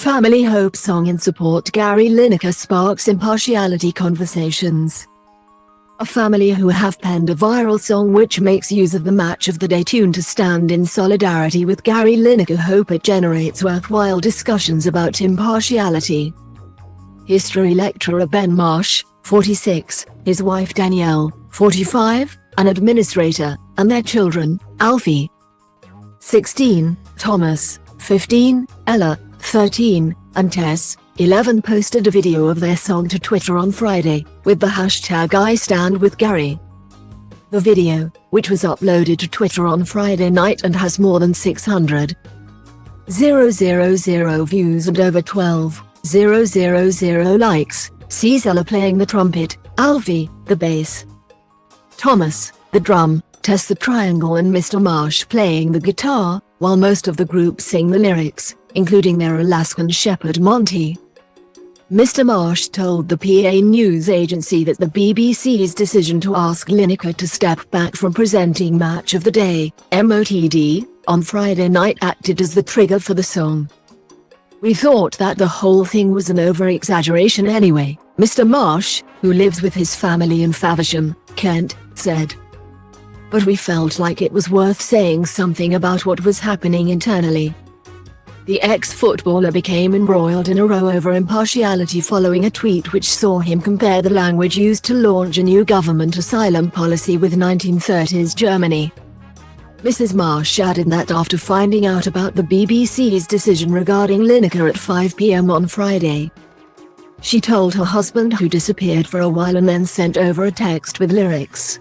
Family Hope song in support Gary Lineker sparks impartiality conversations. A family who have penned a viral song which makes use of the Match of the Day tune to stand in solidarity with Gary Lineker hope it generates worthwhile discussions about impartiality. History lecturer Ben Marsh, 46, his wife Danielle, 45, an administrator, and their children, Alfie, 16, Thomas, 15, Ella, 13, and Tess, 11 posted a video of their song to Twitter on Friday, with the hashtag #IStandWithGary. The video, which was uploaded to Twitter on Friday night and has more than 600,000 views and over 12,000 likes, sees Ella playing the trumpet, Alfie, the bass, Thomas, the drum, Tess the triangle and Mr. Marsh playing the guitar, while most of the group sing the lyrics, including their Alaskan shepherd Monty. Mr. Marsh told the PA news agency that the BBC's decision to ask Lineker to step back from presenting Match of the Day, MOTD, on Friday night acted as the trigger for the song. "We thought that the whole thing was an over-exaggeration anyway," Mr. Marsh, who lives with his family in Faversham, Kent, said. "But we felt like it was worth saying something about what was happening internally." The ex-footballer became embroiled in a row over impartiality following a tweet which saw him compare the language used to launch a new government asylum policy with 1930s Germany. Mrs. Marsh added that after finding out about the BBC's decision regarding Lineker at 5 p.m. on Friday, she told her husband, who disappeared for a while and then sent over a text with lyrics.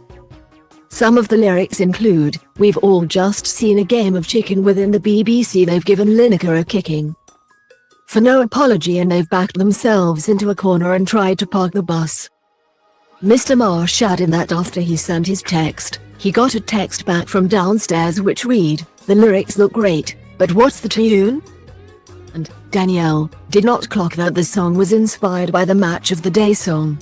Some of the lyrics include, "We've all just seen a game of chicken within the BBC. They've given Lineker a kicking for no apology and they've backed themselves into a corner and tried to park the bus." Mr. Marsh added that after he sent his text, he got a text back from downstairs which read, "The lyrics look great, but what's the tune?" And Danielle did not clock that the song was inspired by the Match of the Day song.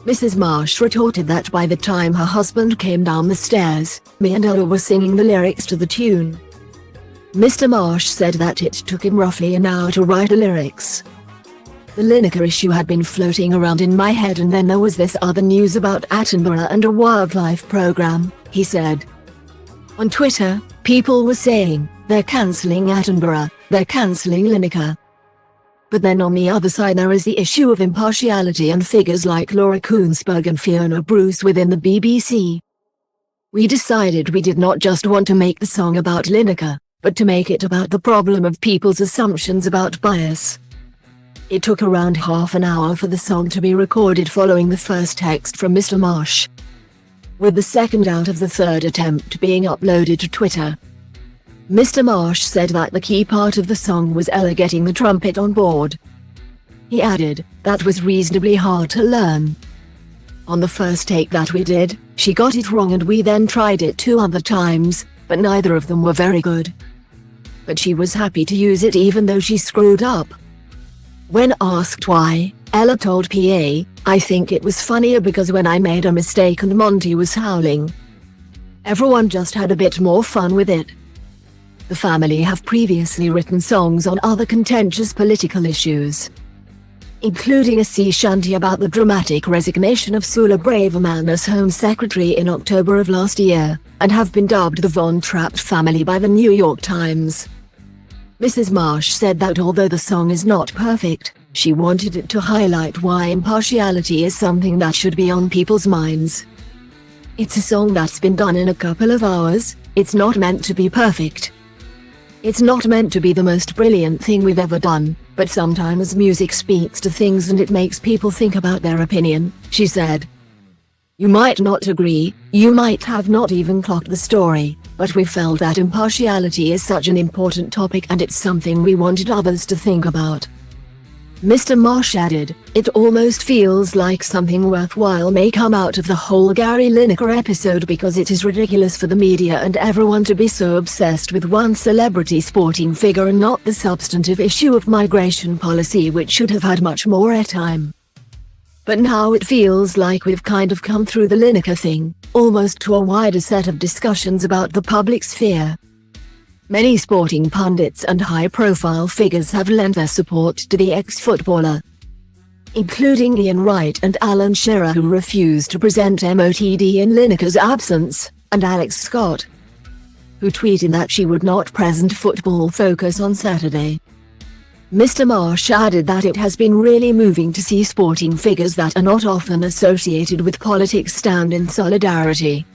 Mrs. Marsh retorted that by the time her husband came down the stairs, me and Ella were singing the lyrics to the tune. Mr. Marsh said that it took him roughly an hour to write the lyrics. "The Lineker issue had been floating around in my head and then there was this other news about Attenborough and a wildlife program," he said. On Twitter, people were saying, "They're cancelling Attenborough, they're cancelling Lineker." But then on the other side there is the issue of impartiality and figures like Laura Koonsberg and Fiona Bruce within the BBC. We decided we did not just want to make the song about Lineker, but to make it about the problem of people's assumptions about bias. It took around half an hour for the song to be recorded following the first text from Mr. Marsh, with the second out of the third attempt being uploaded to Twitter. Mr. Marsh said that the key part of the song was Ella getting the trumpet on board. He added, "That was reasonably hard to learn. On the first take that we did, she got it wrong and we then tried it 2 other times, but neither of them were very good. But she was happy to use it even though she screwed up." When asked why, Ella told PA, "I think it was funnier because when I made a mistake and Monty was howling, everyone just had a bit more fun with it." The family have previously written songs on other contentious political issues, including a sea shanty about the dramatic resignation of Suella Braverman as Home Secretary in October of last year, and have been dubbed the Von Trapp family by the New York Times. Mrs. Marsh said that although the song is not perfect, she wanted it to highlight why impartiality is something that should be on people's minds. "It's a song that's been done in a couple of hours, it's not meant to be perfect. It's not meant to be the most brilliant thing we've ever done, but sometimes music speaks to things and it makes people think about their opinion," she said. "You might not agree, you might have not even clocked the story, but we felt that impartiality is such an important topic and it's something we wanted others to think about." Mr. Marsh added, "It almost feels like something worthwhile may come out of the whole Gary Lineker episode because it is ridiculous for the media and everyone to be so obsessed with one celebrity sporting figure and not the substantive issue of migration policy which should have had much more airtime. But now it feels like we've kind of come through the Lineker thing, almost to a wider set of discussions about the public sphere." Many sporting pundits and high-profile figures have lent their support to the ex-footballer, including Ian Wright and Alan Shearer, who refused to present MOTD in Lineker's absence, and Alex Scott, who tweeted that she would not present Football Focus on Saturday. Mr. Marsh added that it has been really moving to see sporting figures that are not often associated with politics stand in solidarity.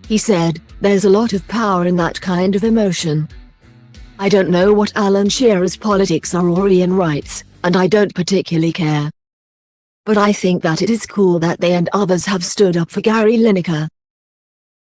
He said, "There's a lot of power in that kind of emotion. I don't know what Alan Shearer's politics are or Ian Wright's, and I don't particularly care. But I think that it is cool that they and others have stood up for Gary Lineker.